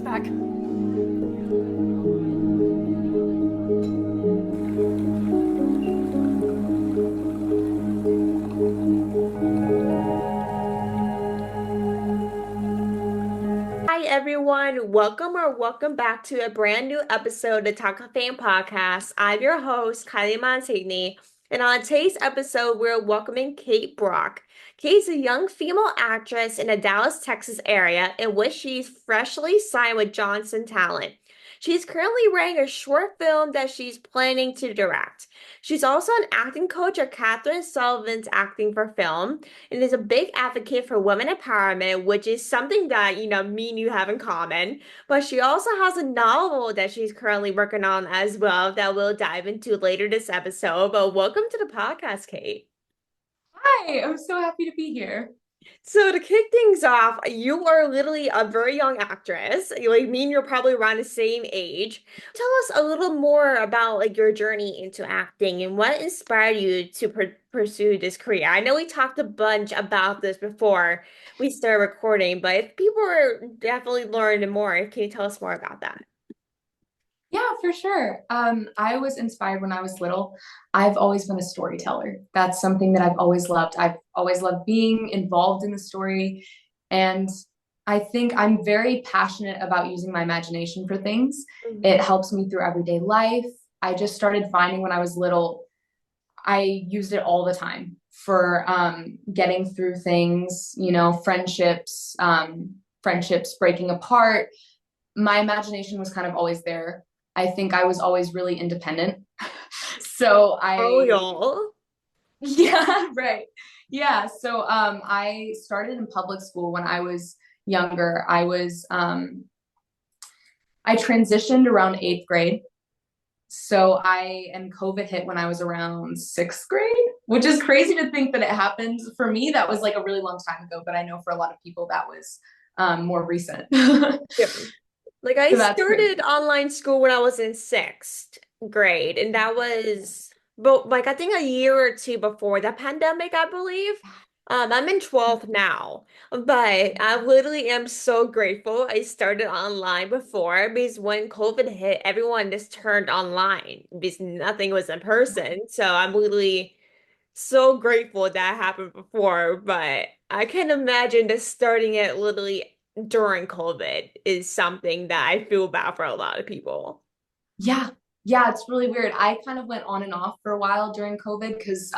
back. Hi everyone, welcome back to a brand new episode of the Talk of Fame podcast. I'm your host, Kylie, and on today's episode, we're welcoming Kate Brock. Kate's a young female actress in the Dallas, Texas area, in which she's freshly signed with Johnson Talent. She's currently writing a short film that she's planning to direct. She's also an acting coach at Cathryn Sullivan's Acting for Film and is a big advocate for women empowerment, which is something that, me and you have in common. But she also has a novel that she's currently working on as well that we'll dive into later this episode. But welcome to the podcast, Kate. Hi, I'm so happy to be here. So to kick things off, you are literally a very young actress. Like me and you're probably around the same age. Tell us a little more about like your journey into acting and what inspired you to pursue this career. I know we talked a bunch about this before we started recording, but if people are definitely learning more, can you tell us more about that? Yeah, for sure. I was inspired when I was little. I've always been a storyteller. That's something that I've always loved. I've always loved being involved in the story. And I think I'm very passionate about using my imagination for things. It Mhm. helps me through everyday life. I just started finding when I was little, I used it all the time for getting through things, friendships breaking apart. My imagination was kind of always there. I think I was always really independent. So Oh, I, y'all. yeah, right. Yeah. So I started in public school when I was younger. I transitioned around eighth grade. And COVID hit when I was around sixth grade, which is crazy to think that it happened. For me, that was like a really long time ago, but I know for a lot of people that was more recent. So Yeah. Like I that's started crazy. online school when I was in sixth grade, and that was but like I think a year or two before the pandemic, I believe. I'm in 12th now, but I literally am so grateful I started online before because when COVID hit, everyone just turned online because nothing was in person. So I'm literally so grateful that happened before, but I can imagine that starting it literally during COVID is something that I feel bad for a lot of people. Yeah. Yeah, it's really weird. I kind of went on and off for a while during COVID because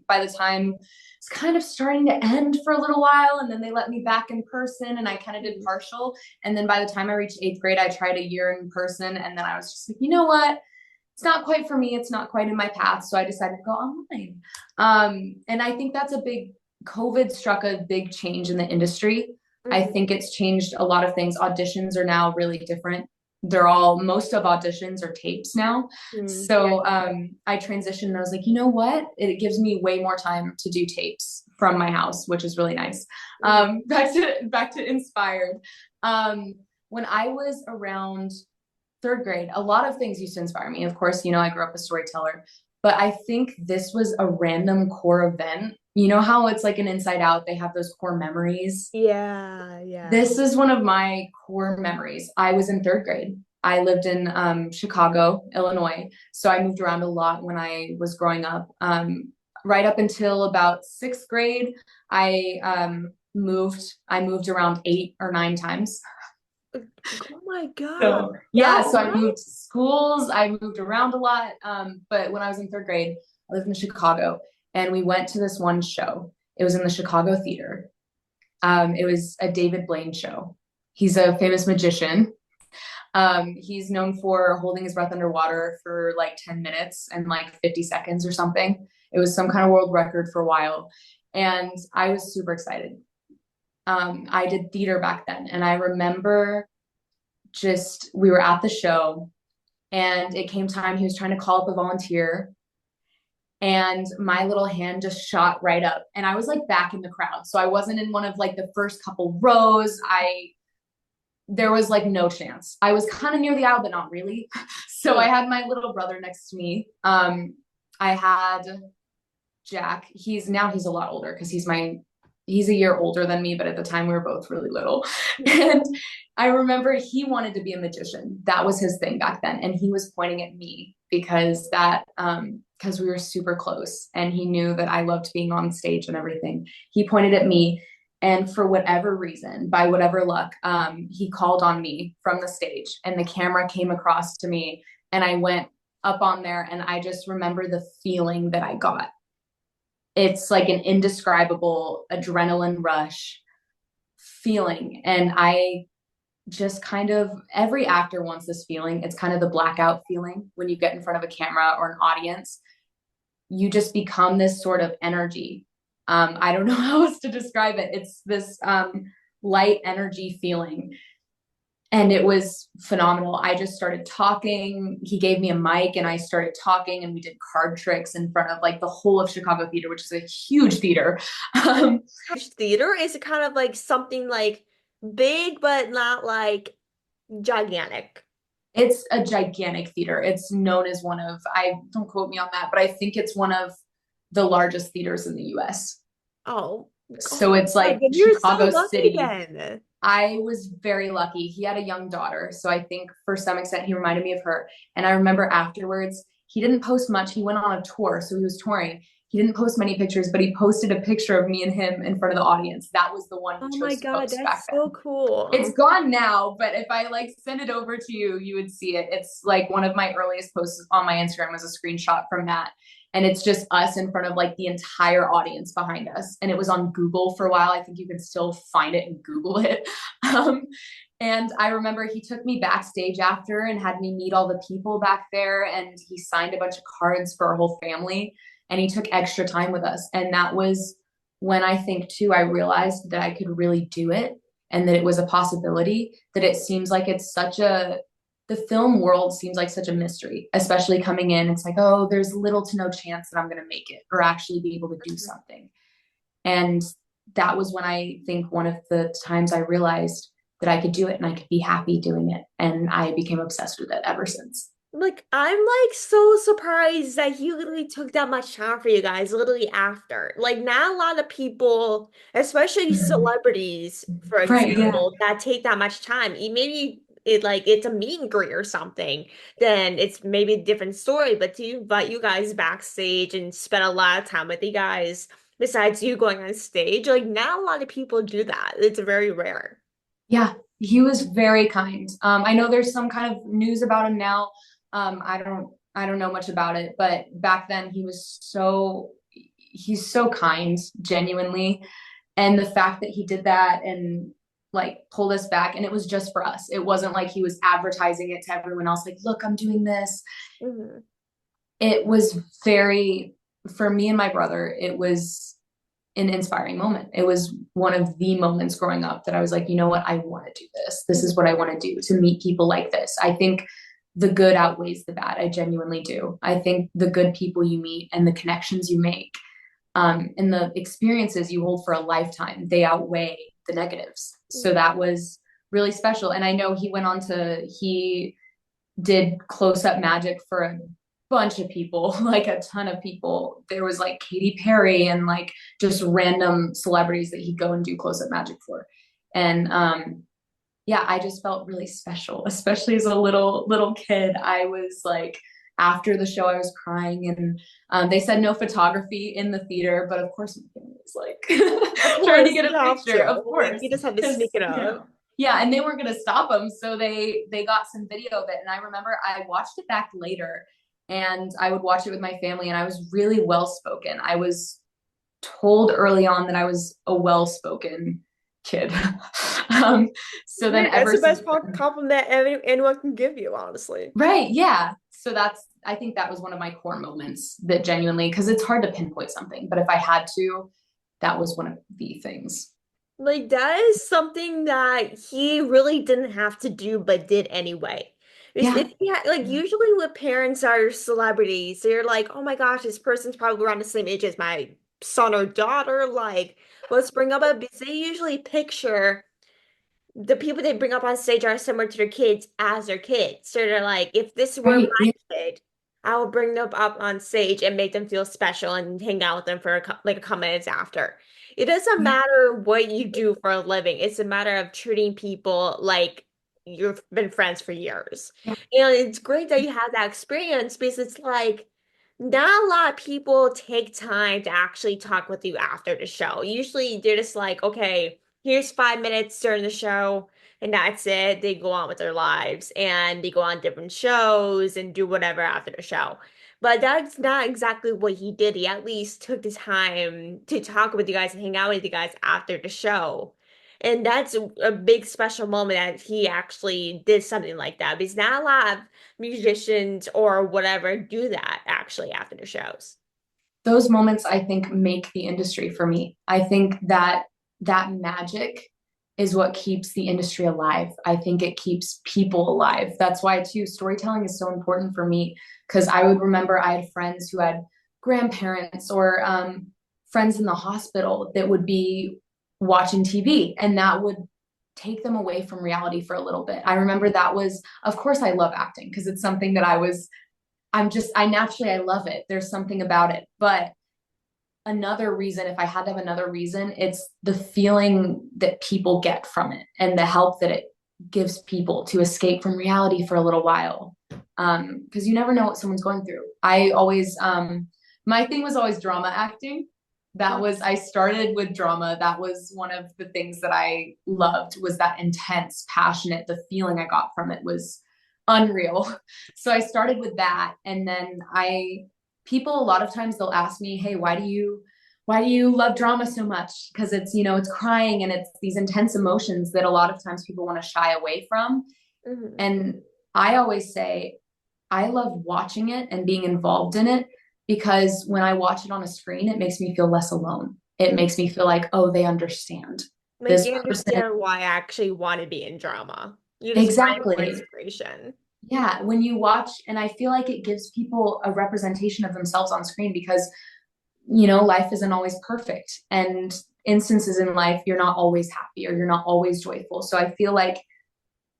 by the time it's kind of starting to end for a little while, and then they let me back in person and I kind of did Mhm. partial. And then by the time I reached eighth grade, I tried a year in person. And then I was just like, you know what? It's not quite for me. It's not quite in my path. So I decided to go online. And I think COVID struck a big change in the industry. I Mhm. think it's changed a lot of things. Auditions are now really different. Most of auditions are tapes now. Yeah. So I transitioned and I was like, you know what? It gives me way more time to do tapes from my house, which is really nice. Mhm. Back to inspired. Um, when I was around third grade, a lot of things used to inspire me. Of course, I grew up a storyteller, but I think this was a random core event. You know how it's like an Inside Out, they have those core memories. Yeah, yeah. This is one of my core memories. I was in third grade. I lived in Chicago, Illinois. So I moved around a lot when I was growing up. Right up until about sixth grade, I moved around 8 or 9 times. Oh my God. So That yeah, so I long? moved schools, I moved around a lot. But when I was in third grade, I lived in Chicago and we went to this one show. It was in the Chicago theater. It was a David Blaine show. He's a famous magician. He's known for holding his breath underwater for like 10 minutes and like 50 seconds or something. It was some kind of world record for a while. And I was super excited. I did theater back then. And I remember we were at the show and it came time he was trying to call up a volunteer and my little hand just shot right up and I was like back in the crowd, so I wasn't in one of like the first couple rows. I There was like no chance. I was kind of near the aisle but not really. So I Hmm. had my little brother next to me. I had Jack. He's a lot older because he's a year older than me, but at the time we were both really little. And I remember he wanted to be a magician. That was his thing back then. And he was pointing at me because we were super close and he knew that I loved being on stage and everything. He pointed at me, and for whatever reason, by whatever luck, he called on me from the stage and the camera came across to me and I went up on there and I just remember the feeling that I got. It's like an indescribable adrenaline rush feeling. And I just kind of, every actor wants this feeling. It's kind of the blackout feeling when you get in front of a camera or an audience. You just become this sort of energy. I don't know how else to describe it. It's this light energy feeling. And it was phenomenal. I just started talking. He gave me a mic and I started talking and we did card tricks in front of like the whole of Chicago theater, which is a huge theater. Um, Theater is it kind of like something like big, but not like gigantic. it's a gigantic theater. It's known as one of, I don't quote me on that, but I think it's one of the largest theaters in the US. Oh, So oh it's my like God, you're so Chicago lucky City. then. I was very lucky. He had a young daughter. So I think for some extent he reminded me of her. And I remember afterwards, he didn't post much. He went on a tour. So he was touring. He didn't post many pictures, but he posted a picture of me and him in front of the audience. That was the one Oh he my chose to God, post back that's so then. It's cool. gone now, but if I like send it over to you, you would see it. It's like one of my earliest posts on my Instagram was a screenshot from that. And it's just us in front of like the entire audience behind us. And it was on Google for a while. I think you can still find it and Google it. Um, and I remember he took me backstage after and had me meet all the people back there. And he signed a bunch of cards for our whole family. And he took extra time with us. And that was when I think, too, I realized that I could really do it and that it was a possibility. That it seems like it's such a, the film world seems like such a mystery, especially coming in. It's like, oh, there's little to no chance that I'm going to make it or actually be able to do something. And that was when I think one of the times I realized that I could do it and I could be happy doing it. And I became obsessed with it ever since. Like, I'm like so surprised that he literally took that much time for you guys literally after. Like, not a lot of people, especially Mhm. celebrities, for Right. Yeah. example, that take that much time. Maybe it like it's a meet and greet or something, then it's maybe a different story. But to invite you guys backstage and spend a lot of time with you guys, besides you going on stage, like not a lot of people do that. It's very rare. Yeah. He was very kind. I know there's some kind of news about him now. I don't know much about it, but back then he's so kind, genuinely. And the fact that he did that and like pulled us back, and it was just for us. It wasn't like he was advertising it to everyone else, like, look, I'm doing this. Mhm. It was very, for me and my brother, it was an inspiring moment. It was one of the moments growing up that I was like, you know what? I want to do this. This is what I want to do, to meet people like this. I think the good outweighs the bad. I genuinely do. I think the good people you meet and the connections you make and the experiences you hold for a lifetime, they outweigh the negatives. So that was really special. And I know he did close up magic for a bunch of people, like a ton of people. There was like Katy Perry and like just random celebrities that he'd go and do close up magic for. And yeah, I just felt really special, especially as a little kid. I was like, after the show, I was crying, and they said no photography in the theater, but of course, my family was Of like trying to course, get you a have picture, of to. Like, course, you just have to because sneak it you up. know, yeah, and they weren't going to stop them, so they got some video of it, and I remember I watched it back later, and I would watch it with my family, and I was really well spoken. I was told early on that I was a well spoken kid. um, so then Yeah, that's ever the since best then, compliment anyone can give you, honestly. right, yeah. So I think that was one of my core moments that genuinely, because it's hard to pinpoint something, but if I had to, that was one of the things. Like that is something that he really didn't have to do, but did anyway. Because Yeah, if he had, like usually with parents are celebrities, they're like, oh my gosh, this person's probably around the same age as my son or daughter. Like, let's bring up a, because they usually picture the people they bring up on stage are similar to their kids as their kids. So they're like, if this were right. my Yeah, kid, I will bring them up on stage and make them feel special and hang out with them for like a couple minutes after. It doesn't Yeah. matter what you do for a living. It's a matter of treating people like you've been friends for years. Yeah. And it's great that you have that experience because it's like not a lot of people take time to actually talk with you after the show. Usually they're just like, okay, here's 5 minutes during the show, and that's it. They go on with their lives and they go on different shows and do whatever after the show. But that's not exactly what he did. He at least took the time to talk with you guys and hang out with you guys after the show. And that's a big special moment that he actually did something like that because not a lot of musicians or whatever do that actually after the shows. Those moments I think make the industry for me. I think that that magic is what keeps the industry alive. I think it keeps people alive. That's why too storytelling is so important for me because I would remember I had friends who had grandparents or friends in the hospital that would be watching TV and that would take them away from reality for a little bit. I remember that was, of course, I love acting because it's something that I naturally, I love it. There's something about it. But another reason, if I had to have another reason, it's the feeling that people get from it and the help that it gives people to escape from reality for a little while. Because you never know what someone's going through. I always, my thing was always drama acting. I started with drama. That was one of the things that I loved was that intense, passionate, the feeling I got from it was unreal. So I started with that. And then people a lot of times they'll ask me, hey, why do you love drama so much? Because it's, it's crying and it's these intense emotions that a lot of times people want to shy away from. Mhm. And I always say, I love watching it and being involved in it because when I watch it on a screen, it makes me feel less alone. It makes me feel like, oh, they understand Like this you person. understand why I actually want to be in drama. You just find more Exactly. inspiration. Yeah. When you watch, and I feel like it gives people a representation of themselves on screen because, life isn't always perfect. And instances in life, you're not always happy or you're not always joyful. So I feel like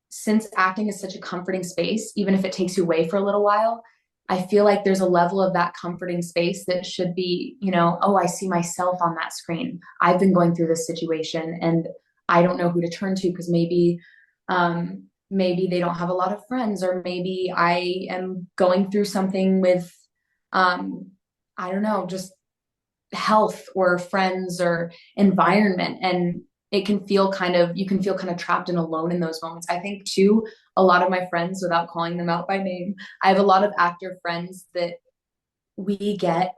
since acting is such a comforting space, even if it takes you away for a little while, I feel like there's a level of that comforting space that should be, oh, I see myself on that screen. I've been going through this situation and I don't know who to turn to because maybe they don't have a lot of friends, or maybe I am going through something with, I don't know, just health or friends or environment. And you can feel kind of trapped and alone in those moments. I think too, a lot of my friends, without calling them out by name, I have a lot of actor friends that we get,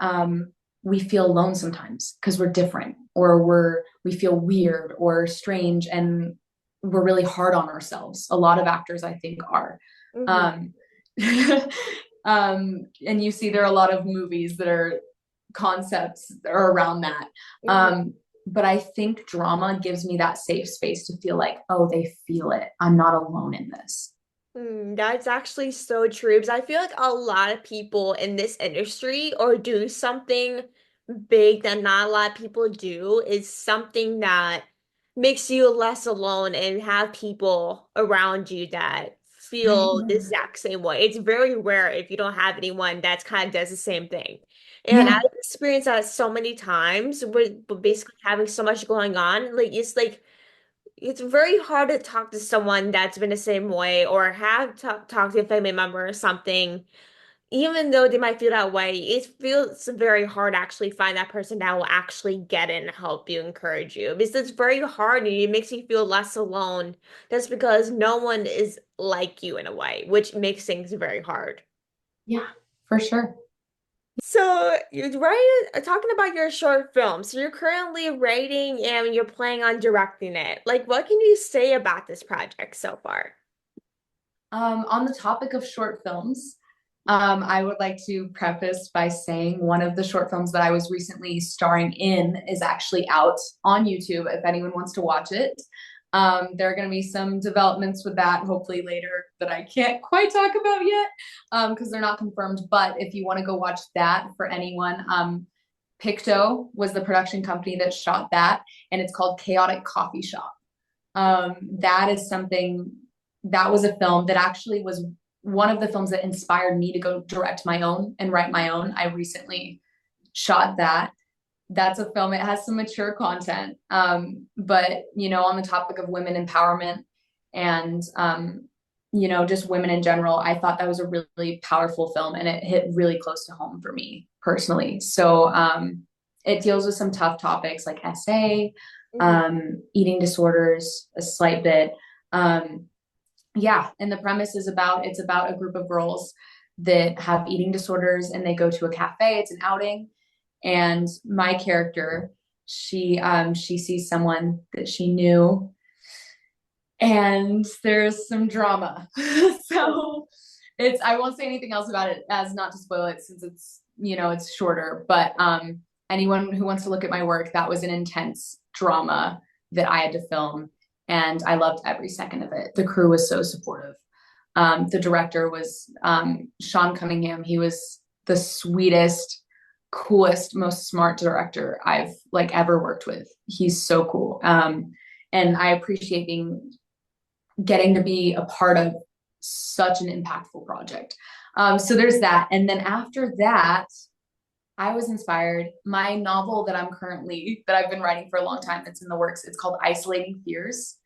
we feel alone sometimes because we're different or we feel weird or strange and we're really hard on ourselves. A lot of actors, I think, are. Hmm. Um, and you see there are a lot of movies that are concepts are around that. Hmm. But I think drama gives me that safe space to feel like, oh, they feel it. I'm not alone in this. That's actually so true because I feel like a lot of people in this industry or do something big that not a lot of people do is something that makes you less alone and have people around you that feel the exact same way. It's very rare if you don't have anyone that's kind of does the same thing. And I've Yeah. experienced that so many times with basically having so much going on. Like it's very hard to talk to someone that's been the same way or have talked to a family member or something, even though they might feel that way. It feels very hard to actually find that person that will actually get it and help you, encourage you. Because it's very hard and it makes you feel less alone. That's because no one is like you in a way, which makes things very hard. Yeah, for sure. So you're talking about your short film. So you're currently writing and you're planning on directing it. Like, what can you say about this project so far? On the topic of short films, I would like to preface by saying one of the short films that I was recently starring in is actually out on YouTube if anyone wants to watch it. There are going to be some developments with that hopefully later that I can't quite talk about yet because they're not confirmed. But if you want to go watch that for anyone, Picto was the production company that shot that, and it's called Chaotic Coffee Shop. That is something that was a film that actually was one of the films that inspired me to go direct my own and write my own. I recently shot that. That's a film. It has some mature content, but on the topic of women empowerment and just women in general, I thought that was a really powerful film, and it hit really close to home for me personally. So it deals with some tough topics like SA, Mhm. eating disorders, a slight bit. Yeah, and the premise is it's about a group of girls that have eating disorders, and they go to a cafe. It's an outing, and my character, she sees someone that she knew, and there's some drama. So I won't say anything else about it as not to spoil it, since it's shorter, but anyone who wants to look at my work, that was an intense drama that I had to film, and I loved every second of it. The crew was so supportive. The director was Sean Cunningham. He was the sweetest, coolest, most smart director I've ever worked with. He's so cool. And I appreciate getting to be a part of such an impactful project. So there's that. And then after that, I was inspired. My novel that I've been writing for a long time, that's in the works, it's called Isolating Fears.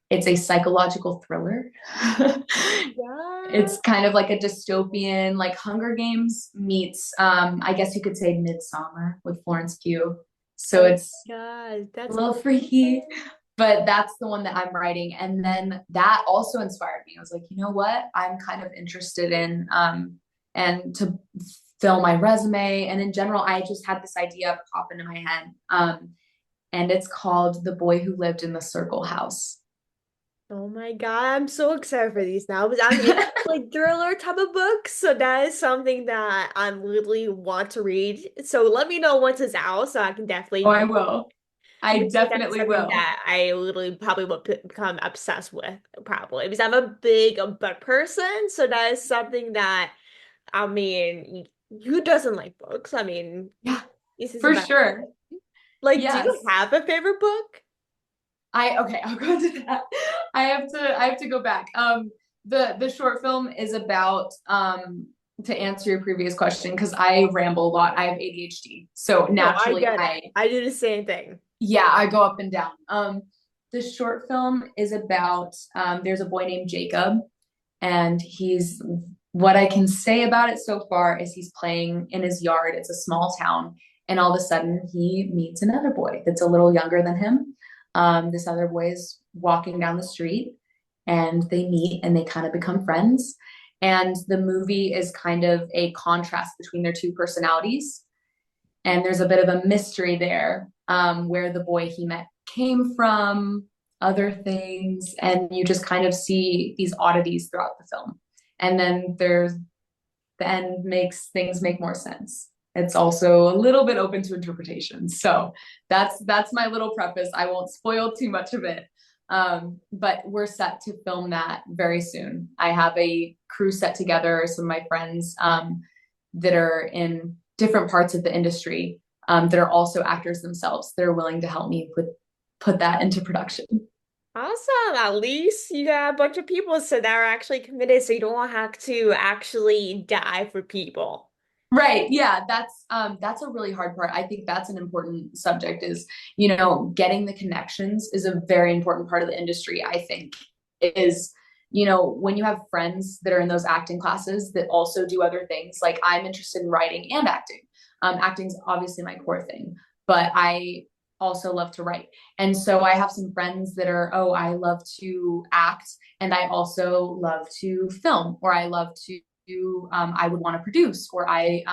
It's a psychological thriller. Yeah. It's kind of like a dystopian, like Hunger Games meets, I guess you could say Midsummer with Florence Pugh. So Oh it's my God, a that's little freaky, but that's the one that I'm writing. And then that also inspired me. I was like, you know what? I'm kind of interested in, and to fill my resume. And in general, I just had this idea pop into my head. And it's called The Boy Who Lived in the Circle House. Oh my God, I'm so excited for these now because I'm into like thriller type of books. So that is something that I'm literally want to read. So let me know once it's out so I can Oh, definitely I read. will. I Because that is definitely something will. that I literally probably will become obsessed with, probably because I'm a big book person. So that is something that, I mean, who doesn't like books? I mean, Yeah, this is for about sure. like, do you Yes. have a favorite book? Okay, I'll go to that. I have to go back. The short film is about to answer your previous question, because I ramble a lot. I have ADHD. So No, I naturally get it. I do the same thing. I go up and down. The short film is about there's a boy named Jacob, and what I can say about it so far is he's playing in his yard. It's a small town, and all of a sudden he meets another boy that's a little younger than him. This other boy is walking down the street, and they meet and they kind of become friends. And the movie is kind of a contrast between their two personalities, and there's a bit of a mystery there, where the boy he met came from, other things, and you just kind of see these oddities throughout the film. And then the end makes things make more sense. It's also a little bit open to interpretation. So that's my little preface. I won't spoil too much of it. But we're set to film that very soon. I have a crew set together, some of my friends that are in different parts of the industry, that are also actors themselves, that are willing to help me put that into production. Awesome. At least you got a bunch of people so that are actually committed so you don't have to actually die for people. Right. Yeah, that's a really hard part. I think that's an important subject, is, getting the connections is a very important part of the industry, I think. Is, when you have friends that are in those acting classes that also do other things, like I'm interested in writing and acting. Acting's obviously my core thing, but I also love to write. And so I have some friends that are, oh, I love to act, and I also love to film, or I love to I would want to produce, or I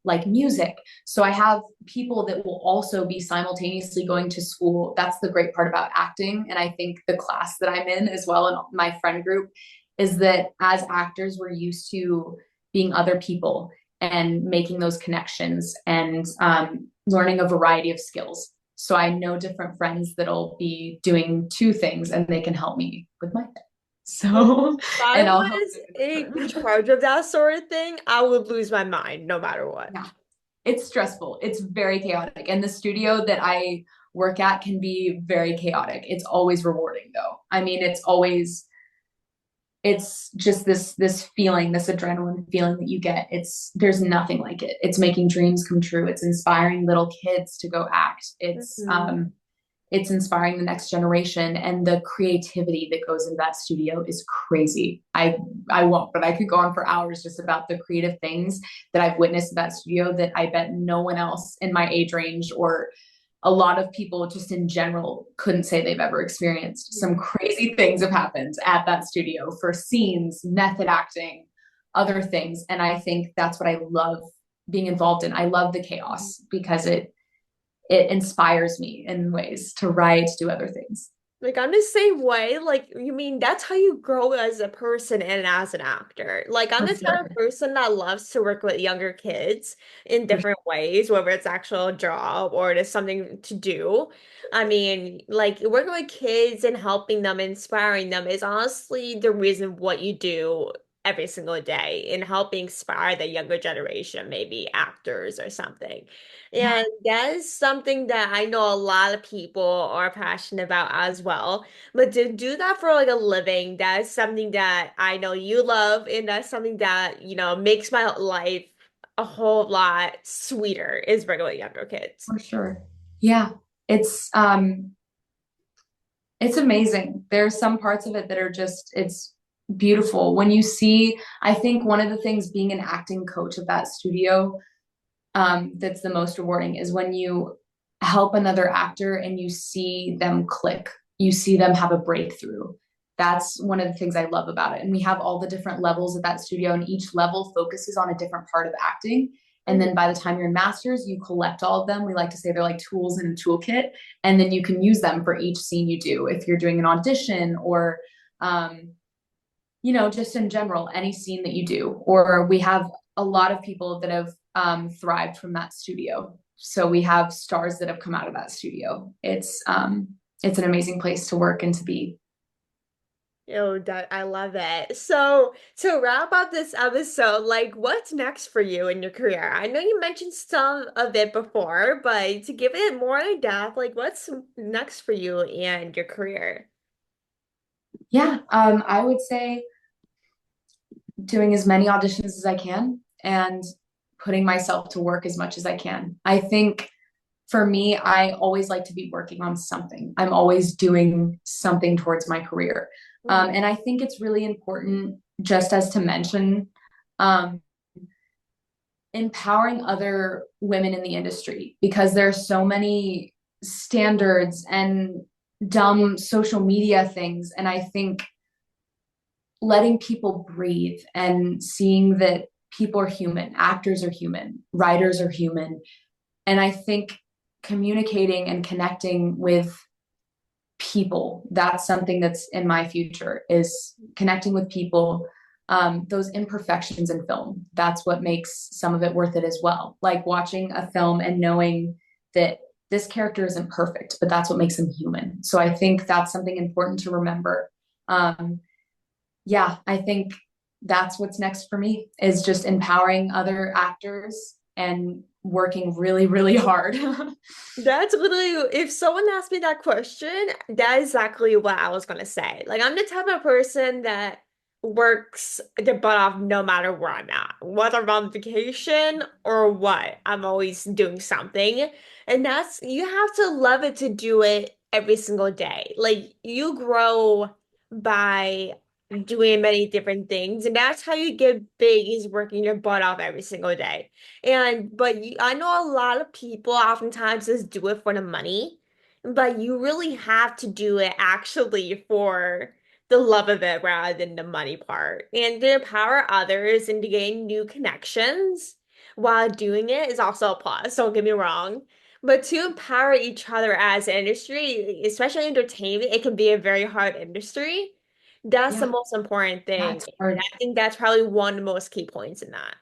like music. So I have people that will also be simultaneously going to school. That's the great part about acting. And I think the class that I'm in as well, and my friend group, is that as actors, we're used to being other people and making those connections, and learning a variety of skills. So I know different friends that'll be doing two things, and they can help me with my thing. So, If I and I'll help was them with in them. charge of that sort of thing, I would lose my mind no matter what. Yeah, it's stressful. It's very chaotic. And the studio that I work at can be very chaotic. It's always rewarding, though. I mean, it's always it's just this feeling, this adrenaline feeling that you get. There's nothing like it. It's making dreams come true. It's inspiring little kids to go act. Mhm. It's inspiring the next generation, and the creativity that goes into that studio is crazy. I won't, but I could go on for hours just about the creative things that I've witnessed at that studio that I bet no one else in my age range, or a lot of people just in general, couldn't say they've ever experienced. Some crazy things have happened at that studio for scenes, method acting, other things. And I think that's what I love being involved in. I love the chaos because it inspires me in ways to write, to do other things. Like I'm the same way. Like you mean that's how you grow as a person and as an actor. Like I'm For the type of sure. person that loves to work with younger kids in For sure. different ways, whether it's actual job or it is something to do. I mean, like working with kids and helping them, inspiring them is honestly the reason what you do every single day in helping inspire the younger generation, maybe actors or something. Yeah, And that is something that I know a lot of people are passionate about as well. But to do that for like a living, that is something that I know you love, and that's something that, makes my life a whole lot sweeter is working with younger kids. for sure. Yeah. It's um it's amazing. There's some parts of it that are just, it's beautiful. When you see, I think one of the things being an acting coach of that studio, that's the most rewarding is when you help another actor and you see them click, you see them have a breakthrough. That's one of the things I love about it. And we have all the different levels of that studio, and each level focuses on a different part of acting. And Mhm. then by the time you're in masters, you collect all of them. We like to say they're like tools in a toolkit. And then you can use them for each scene you do. If you're doing an audition, or um, just in general, any scene that you do. Or we have a lot of people that have thrived from that studio. So we have stars that have come out of that studio. It's an amazing place to work and to be. That I love it. So to wrap up this episode, like what's next for you in your career? I know you mentioned some of it before, but to give it more in depth, like what's next for you and your career? Yeah, I would say doing as many auditions as I can and putting myself to work as much as I can. I think for me, I always like to be working on something. I'm always doing something towards my career. Mhm. And I think it's really important, just as to mention, um, empowering other women in the industry, because there are so many standards and dumb social media things. And I think letting people breathe and seeing that people are human, actors are human, writers are human. And I think communicating and connecting with people, that's something that's in my future, is connecting with people. Those imperfections in film, that's what makes some of it worth it as well. Like watching a film and knowing that this character isn't perfect, but that's what makes him human. So I think that's something important to remember. um, yeah, I think that's what's next for me, is just empowering other actors and working really, really hard. That's literally, if someone asked me that question, that is exactly what I was gonna say. Like, I'm the type of person that works their butt off no matter where I'm at, whether I'm on vacation or what. I'm always doing something. And you have to love it to do it every single day. Like, you grow by doing many different things, and that's how you get big, is working your butt off every single day. I know a lot of people oftentimes just do it for the money, but you really have to do it actually for the love of it rather than the money part. And to empower others and to gain new connections while doing it is also a plus, don't get me wrong. But to empower each other as an industry, especially entertainment, it can be a very hard industry. That's the Yeah, most important thing. that's And hard. I think that's probably one of the most key points in that.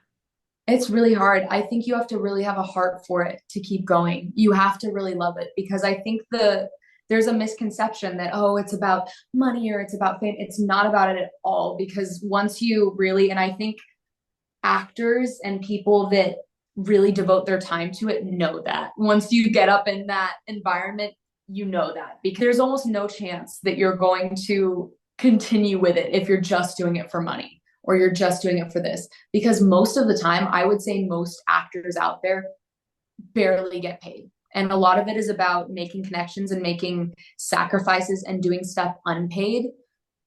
It's really hard. I think you have to really have a heart for it to keep going. You have to really love it, because I think there's a misconception that, oh, it's about money or it's about fame. It's not about it at all, because once you really, and I think actors and people that really devote their time to it know that once you get up in that environment, you know that, because there's almost no chance that you're going to continue with it if you're just doing it for money or you're just doing it for this. Because most of the time, I would say most actors out there barely get paid. And a lot of it is about making connections and making sacrifices and doing stuff unpaid,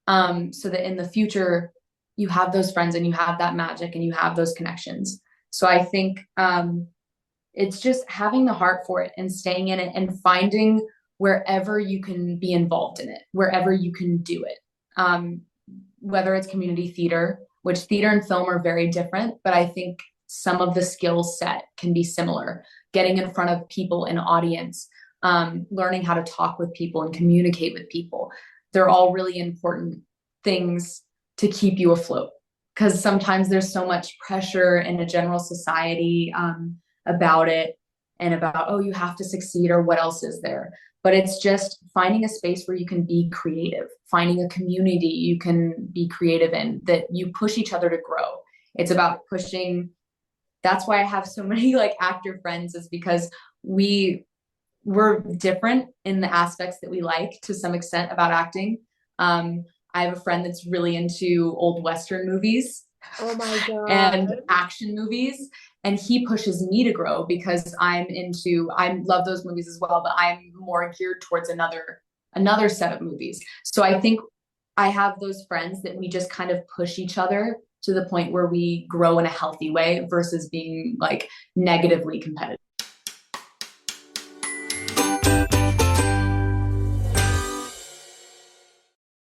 so that in the future you have those friends and you have that magic and you have those connections. So I think it's just having the heart for it and staying in it and finding wherever you can be involved in it, wherever you can do it. Whether it's community theater, which theater and film are very different, but I think some of the skill set can be similar. Getting in front of people in audience, learning how to talk with people and communicate with people. They're all really important things to keep you afloat, because sometimes there's so much pressure in a general society about it and about, oh, you have to succeed or what else is there. But it's just finding a space where you can be creative, finding a community you can be creative in, that you push each other to grow. It's about pushing. That's why I have so many like actor friends, is because we're different in the aspects that we like to some extent about acting. I have a friend that's really into old Western movies Oh my and God. action movies. And he pushes me to grow because I love those movies as well, but I'm more geared towards another set of movies. So I think I have those friends that we just kind of push each other to the point where we grow in a healthy way versus being like negatively competitive.